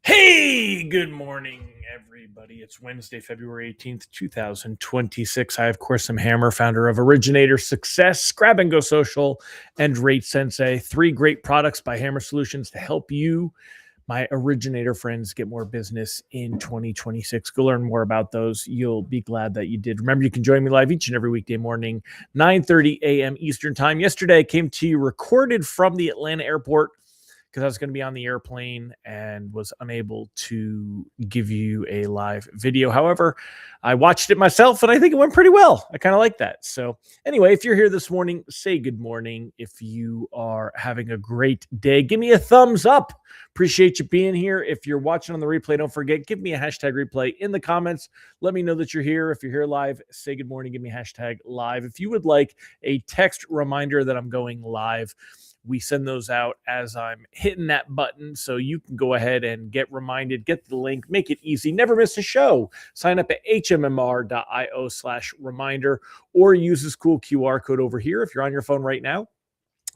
Hey, good morning, everybody. It's Wednesday, February 18th, 2026. I, of course, am Hammer, founder of Originator Success, Grab and Go Social, and Rate Sensei. Three great products by Hammer Solutions to help you, my originator friends, get more business in 2026. Go learn more about those. You'll be glad that you did. Remember, you can join me live each and every weekday morning, 9:30 a.m. Eastern Time. Yesterday, I came to you recorded from the Atlanta airport because I was going to be on the airplane and was unable to give you a live video. However, I watched it myself and I think it went pretty well. I kind of like that. So, anyway, if you're here this morning, say good morning. If you are having a great day, give me a thumbs up. Appreciate you being here. If you're watching on the replay, don't forget, give me a hashtag replay in the comments. Let me know that you're here. If you're here live, say good morning. Give me a hashtag live. If you would like a text reminder that I'm going live, we send those out as I'm hitting that button. So you can go ahead and get reminded, get the link, make it easy. Never miss a show. Sign up at hmmr.io/reminder or use this cool QR code over here. If you're on your phone right now,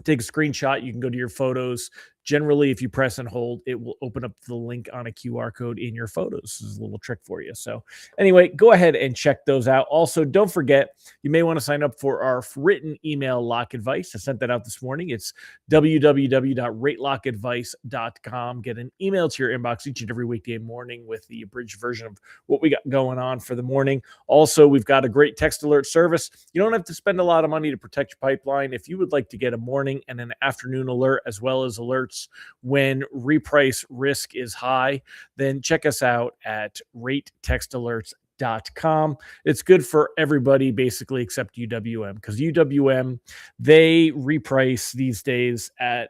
take a screenshot. You can go to your photos. Generally, if you press and hold, it will open up the link on a QR code in your photos. This is a little trick for you. So anyway, go ahead and check those out. Also, don't forget, you may want to sign up for our written email lock advice. I sent that out this morning. It's www.ratelockadvice.com. Get an email to your inbox each and every weekday morning with the abridged version of what we got going on for the morning. Also, we've got a great text alert service. You don't have to spend a lot of money to protect your pipeline. If you would like to get a morning and an afternoon alert, as well as alerts when reprice risk is high, then check us out at ratetextalerts.com. It's good for everybody basically except UWM, because UWM, they reprice these days at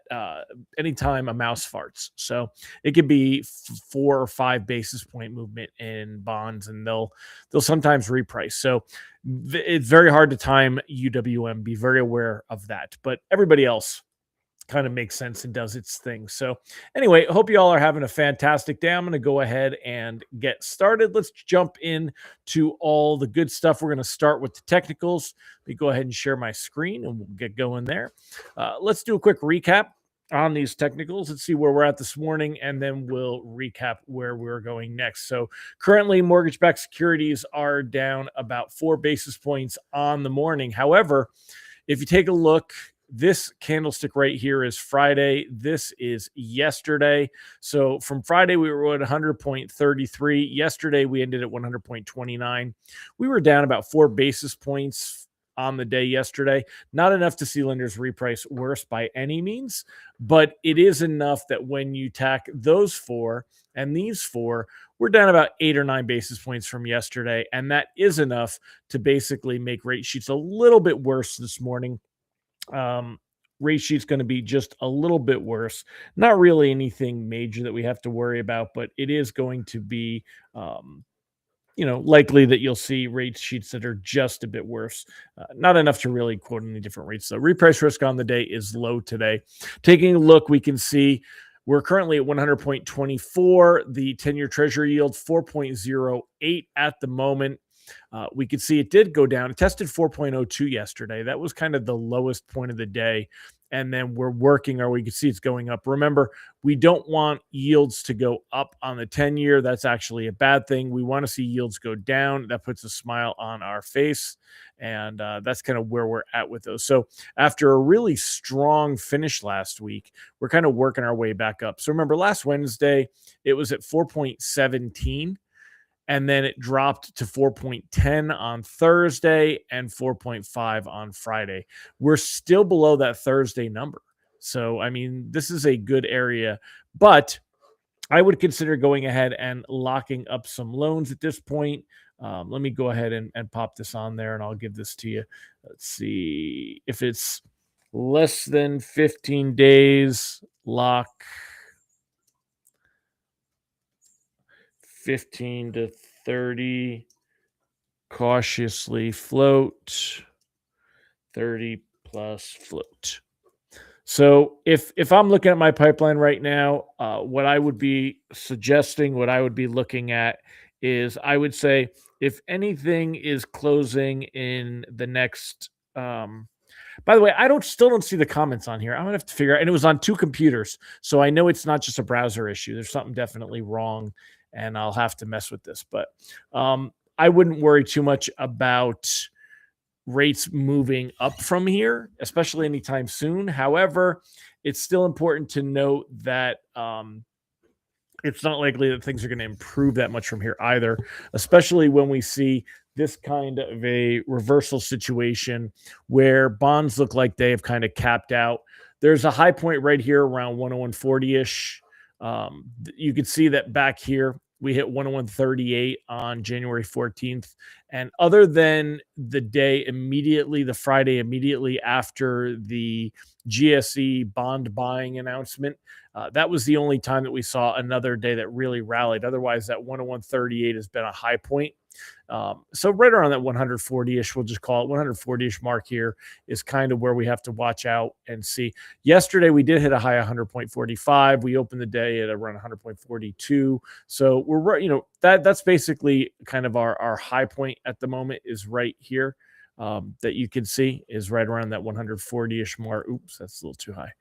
any time a mouse farts. So it could be 4 or 5 basis point movement in bonds, and they'll sometimes reprice. So it's very hard to time UWM. Be very aware of that. But everybody else kind of makes sense and does its thing. So anyway, I hope you all are having a fantastic day. I'm going to go ahead and get started. Let's jump in to all the good stuff. We're going to start with the technicals. Let me go ahead and share my screen and we'll get going there. Let's do a quick recap on these technicals. Let's see where we're at this morning, and then we'll recap where we're going next. So currently, mortgage-backed securities are down about 4 basis points on the morning. However, if you take a look, this candlestick right here is Friday. This is yesterday. So from Friday, we were at 100.33. Yesterday, we ended at 100.29. We were down about 4 basis points on the day yesterday. Not enough to see lenders reprice worse by any means, but it is enough that when you tack those 4 and these 4, we're down about 8 or 9 basis points from yesterday. And that is enough to basically make rate sheets a little bit worse this morning. Rate sheet's going to be just a little bit worse. Not really anything major that we have to worry about, but it is going to be, likely that you'll see rate sheets that are just a bit worse. Not enough to really quote any different rates. So reprice risk on the day is low today. Taking a look, we can see we're currently at 100.24. The 10-year treasury yield 4.08 at the moment. We could see it did go down. It tested 4.02 yesterday. That was kind of the lowest point of the day. And then we're working, or we can see it's going up. Remember, we don't want yields to go up on the 10-year. That's actually a bad thing. We want to see yields go down. That puts a smile on our face. And that's kind of where we're at with those. So after a really strong finish last week, we're kind of working our way back up. So remember, last Wednesday, it was at 4.17. And then it dropped to 4.10 on Thursday and 4.5 on Friday. We're still below that Thursday number. So, I mean, this is a good area, but I would consider going ahead and locking up some loans at this point. Let me go ahead and pop this on there, and I'll give this to you. Let's see if it's less than 15 days, lock 15 to 30, cautiously float, 30 plus float. So if I'm looking at my pipeline right now, what I would be suggesting, what I would be looking at is I would say if anything is closing in the next by the way, I still don't see the comments on here. I'm gonna have to figure out, and it was on two computers, so I know it's not just a browser issue. There's something definitely wrong, and I'll have to mess with this. But I wouldn't worry too much about rates moving up from here, especially anytime soon. However, it's still important to note that it's not likely that things are going to improve that much from here either, especially when we see this kind of a reversal situation where bonds look like they have kind of capped out. There's a high point right here around 101.40-ish. You can see that back here we hit 101.38 on January 14th. And other than the day immediately, the Friday immediately after the GSE bond buying announcement, that was the only time that we saw another day that really rallied. Otherwise, that 101.38 has been a high point. So right around that 140-ish, we'll just call it 140-ish mark here is kind of where we have to watch out and see. Yesterday, we did hit a high 100.45. We opened the day at around 100.42. So we're, that's basically kind of our high point at the moment is right here that you can see is right around that 140-ish mark. Oops, that's a little too high.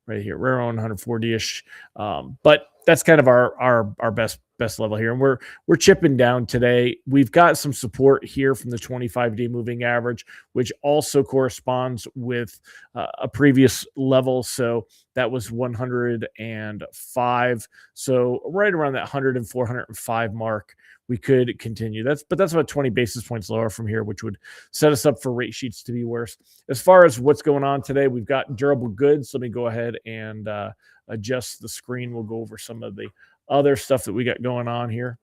Right here, we're on 140-ish, but that's kind of our best level here, and we're chipping down today. We've got some support here from the 25-day moving average, which also corresponds with a previous level. So that was 105. So right around that 104, 105 mark, we could continue. That's about 20 basis points lower from here, which would set us up for rate sheets to be worse. As far as what's going on today, we've got durable goods. Let me go ahead and adjust the screen. We'll go over some of the other stuff that we got going on here.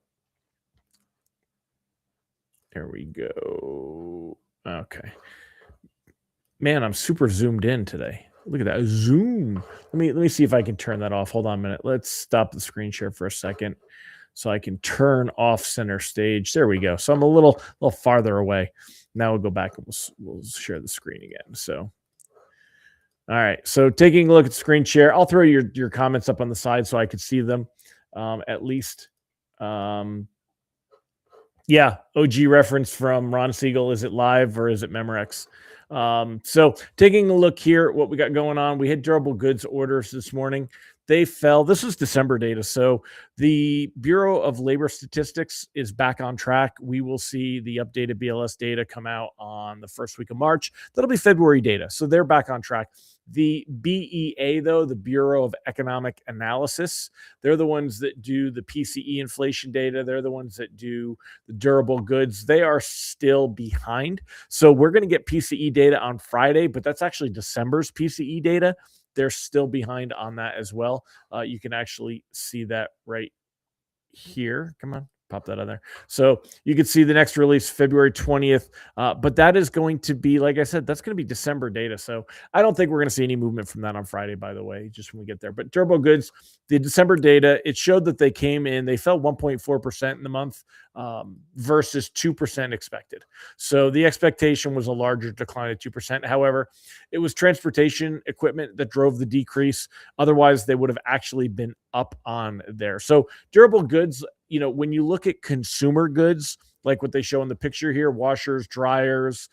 There we go. Okay. Man, I'm super zoomed in today. Look at that zoom. Let me see if I can turn that off. Hold on a minute. Let's stop the screen share for a second so I can turn off center stage. There we go. So I'm a little farther away. Now we'll go back and we'll share the screen again. So, all right. So taking a look at screen share, I'll throw your comments up on the side so I could see them at least. Yeah, OG reference from Ron Siegel. Is it live or is it Memorex? So taking a look here, what we got going on, we had durable goods orders this morning. They fell. This is December data. So the Bureau of Labor Statistics is back on track. We will see the updated BLS data come out on the first week of March. That'll be February data. So they're back on track. The BEA, though, the Bureau of Economic Analysis, they're the ones that do the PCE inflation data. They're the ones that do the durable goods. They are still behind. So we're going to get PCE data on Friday, but that's actually December's PCE data. They're still behind on that as well. You can actually see that right here. Come on, pop that on there. So you can see the next release, February 20th. But that is going to be, like I said, that's going to be December data. So I don't think we're going to see any movement from that on Friday, by the way, just when we get there. But durable goods, the December data, it showed that they came in, they fell 1.4% in the month versus 2% expected. So the expectation was a larger decline at 2%. However, it was transportation equipment that drove the decrease. Otherwise, they would have actually been up on there. So durable goods, when you look at consumer goods, like what they show in the picture here, washers, dryers,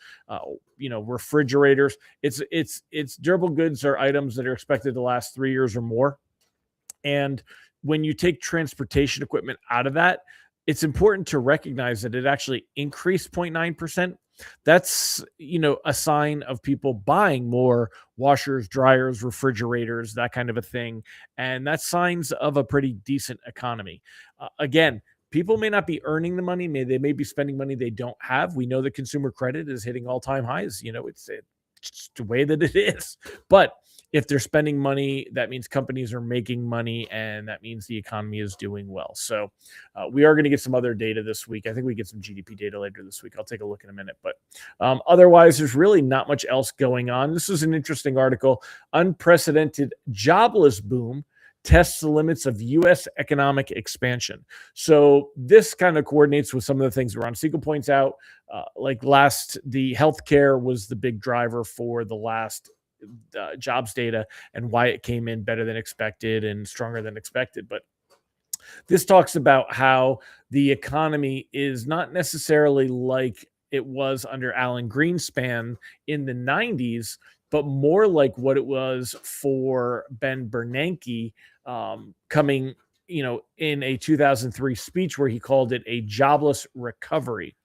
refrigerators, it's durable goods are items that are expected to last 3 years or more. And when you take transportation equipment out of that, it's important to recognize that it actually increased 0.9%. That's, a sign of people buying more washers, dryers, refrigerators, that kind of a thing. And that's signs of a pretty decent economy. Again, people may not be earning the money. They may be spending money they don't have. We know that consumer credit is hitting all-time highs. It's the way that it is. But if they're spending money, that means companies are making money, and that means the economy is doing well. So we are going to get some other data this week. I think we get some GDP data later this week. I'll take a look in a minute. But otherwise, there's really not much else going on. This is an interesting article. Unprecedented jobless boom tests the limits of U.S. economic expansion. So this kind of coordinates with some of the things Ron Siegel points out. The healthcare was the big driver for the last jobs data and why it came in better than expected and stronger than expected. But this talks about how the economy is not necessarily like it was under Alan Greenspan in the 90s, but more like what it was for Ben Bernanke coming, in a 2003 speech where he called it a jobless recovery.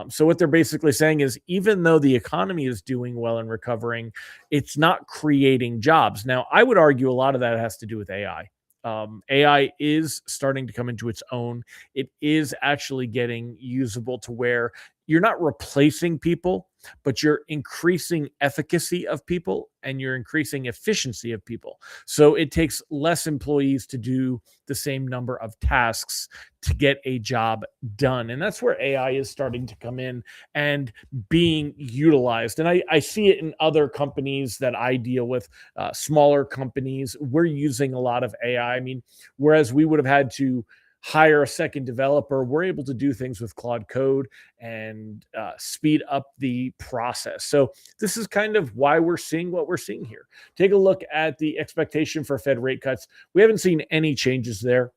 So what they're basically saying is, even though the economy is doing well and recovering, it's not creating jobs. Now, I would argue a lot of that has to do with AI. AI is starting to come into its own. It is actually getting usable to where you're not replacing people, but you're increasing efficacy of people and you're increasing efficiency of people. So it takes less employees to do the same number of tasks to get a job done. And that's where AI is starting to come in and being utilized. And I see it in other companies that I deal with, smaller companies. We're using a lot of AI. I mean, whereas we would have had to hire a second developer, we're able to do things with Claude Code and speed up the process. So this is kind of why we're seeing what we're seeing here. Take a look at the expectation for Fed rate cuts. We haven't seen any changes there.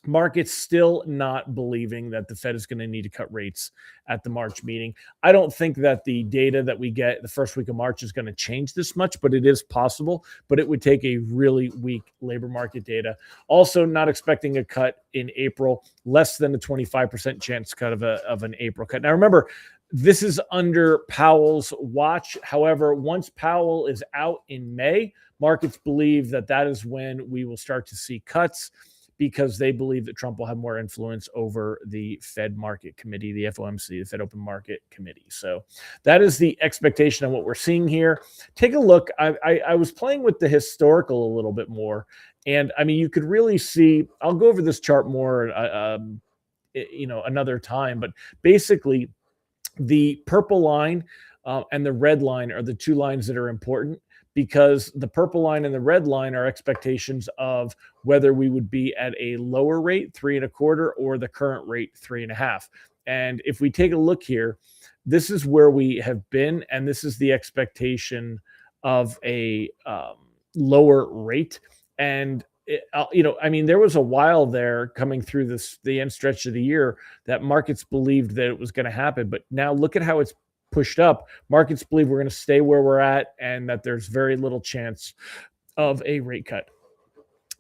Markets still not believing that the Fed is going to need to cut rates at the March meeting. I don't think that the data that we get the first week of March is going to change this much, but it is possible. But it would take a really weak labor market data. Also, not expecting a cut in April, less than a 25% chance cut of an April cut. Now, remember, this is under Powell's watch. However, once Powell is out in May, markets believe that that is when we will start to see cuts, because they believe that Trump will have more influence over the Fed Market Committee, the FOMC, the Fed Open Market Committee. So that is the expectation of what we're seeing here. Take a look. I was playing with the historical a little bit more. And I mean, you could really see, I'll go over this chart more, another time, but basically the purple line and the red line are the two lines that are important, because the purple line and the red line are expectations of whether we would be at a lower rate, 3.25, or the current rate, 3.5. And if we take a look here, this is where we have been, and this is the expectation of a lower rate. And there was a while there coming through the end stretch of the year that markets believed that it was going to happen. But now look at how it's pushed up. Markets believe we're going to stay where we're at and that there's very little chance of a rate cut.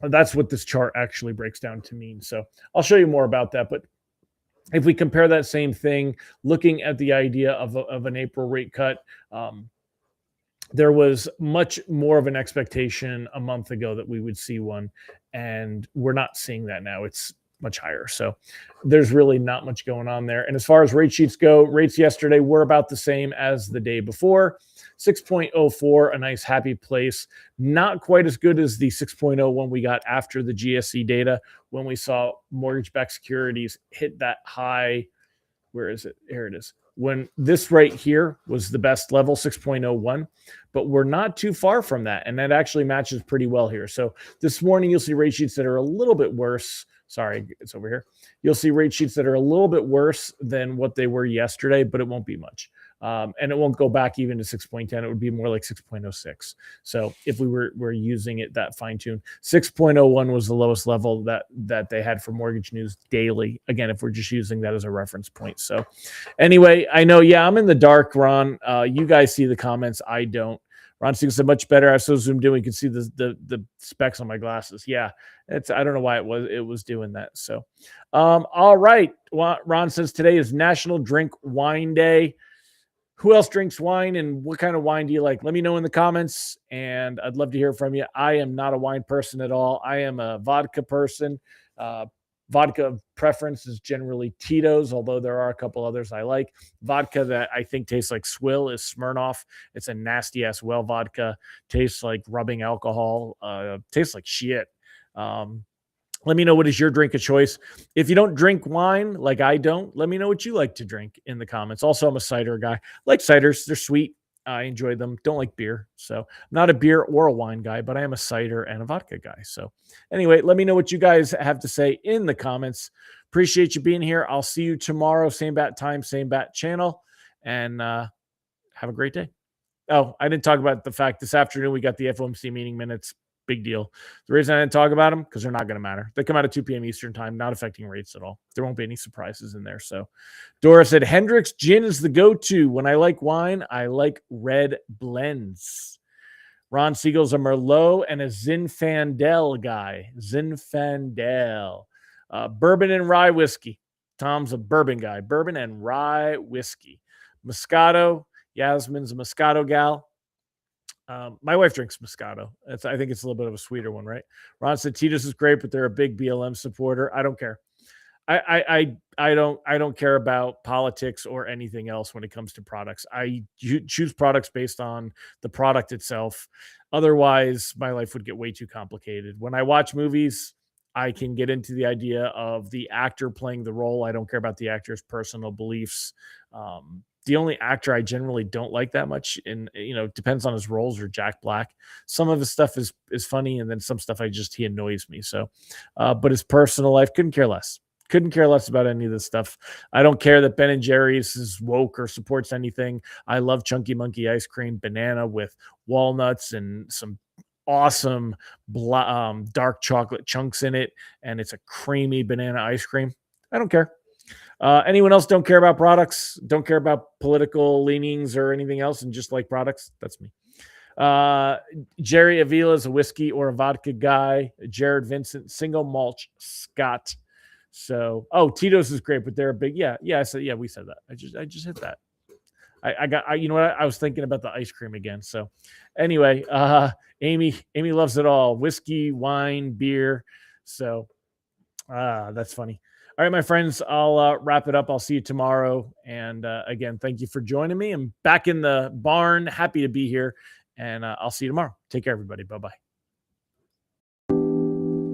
That's what this chart actually breaks down to mean. So I'll show you more about that. But if we compare that same thing, looking at the idea of an April rate cut, there was much more of an expectation a month ago that we would see one, and we're not seeing that now. It's much higher. So there's really not much going on there. And as far as rate sheets go, rates yesterday were about the same as the day before. 6.04, a nice happy place. Not quite as good as the 6.01 we got after the GSE data, when we saw mortgage-backed securities hit that high. Where is it? Here it is. When this right here was the best level, 6.01, but we're not too far from that. And that actually matches pretty well here. So this morning, you'll see rate sheets that are a little bit worse. Sorry, it's over here. You'll see rate sheets that are a little bit worse than what they were yesterday, but it won't be much. And it won't go back even to 6.10. It would be more like 6.06. So if we were using it that fine-tuned, 6.01 was the lowest level that they had for Mortgage News daily. Again, if we're just using that as a reference point. So anyway, I know, I'm in the dark, Ron. You guys see the comments. I don't. Ron Siegel said, much better. I was so zoomed in, we could see the specs on my glasses. Yeah, I don't know why it was doing that. So, all right. Ron says today is National Drink Wine Day. Who else drinks wine, and what kind of wine do you like? Let me know in the comments, and I'd love to hear from you. I am not a wine person at all. I am a vodka person. Vodka preference is generally Tito's, although there are a couple others I like. Vodka that I think tastes like swill is Smirnoff. It's a nasty-ass well vodka. Tastes like rubbing alcohol. Tastes like shit. Let me know, what is your drink of choice. If you don't drink wine like I don't, let me know what you like to drink in the comments. Also, I'm a cider guy. I like ciders. They're sweet. I enjoy them. Don't like beer. So I'm not a beer or a wine guy, but I am a cider and a vodka guy. So anyway, let me know what you guys have to say in the comments. Appreciate you being here. I'll see you tomorrow. Same bat time, same bat channel. And have a great day. Oh, I didn't talk about the fact this afternoon we got the FOMC meeting minutes. Big deal. The reason I didn't talk about them, because they're not going to matter. They come out at 2 p.m. Eastern time, not affecting rates at all. There won't be any surprises in there. So Dora said, Hendrick's gin is the go-to. When I like wine, I like red blends. Ron Siegel's a Merlot and a Zinfandel guy. Zinfandel. Bourbon and rye whiskey. Tom's a bourbon guy. Bourbon and rye whiskey. Moscato. Yasmin's a Moscato gal. My wife drinks Moscato. I think it's a little bit of a sweeter one, right? Ron said Tito's is great, but they're a big BLM supporter. I don't care. I don't care about politics or anything else when it comes to products. I choose products based on the product itself. Otherwise, my life would get way too complicated. When I watch movies, I can get into the idea of the actor playing the role. I don't care about the actor's personal beliefs. The only actor I generally don't like that much, and depends on his roles, or Jack Black. Some of his stuff is funny, and then some stuff he annoys me. So, but his personal life, couldn't care less. Couldn't care less about any of this stuff. I don't care that Ben and Jerry's is woke or supports anything. I love Chunky Monkey ice cream, banana with walnuts and some awesome dark chocolate chunks in it, and it's a creamy banana ice cream. I don't care. Anyone else don't care about products, don't care about political leanings or anything else, and just like products? That's me. Jerry Avila is a whiskey or a vodka guy. Jared Vincent, single malt Scott. So, Tito's is great, but they're a big, yeah. I said, yeah, we said that. I just hit that. You know what? I was thinking about the ice cream again. So anyway, Amy loves it all. Whiskey, wine, beer. So, that's funny. All right, my friends, I'll wrap it up. I'll see you tomorrow. And again, thank you for joining me. I'm back in the barn. Happy to be here. And I'll see you tomorrow. Take care, everybody. Bye-bye.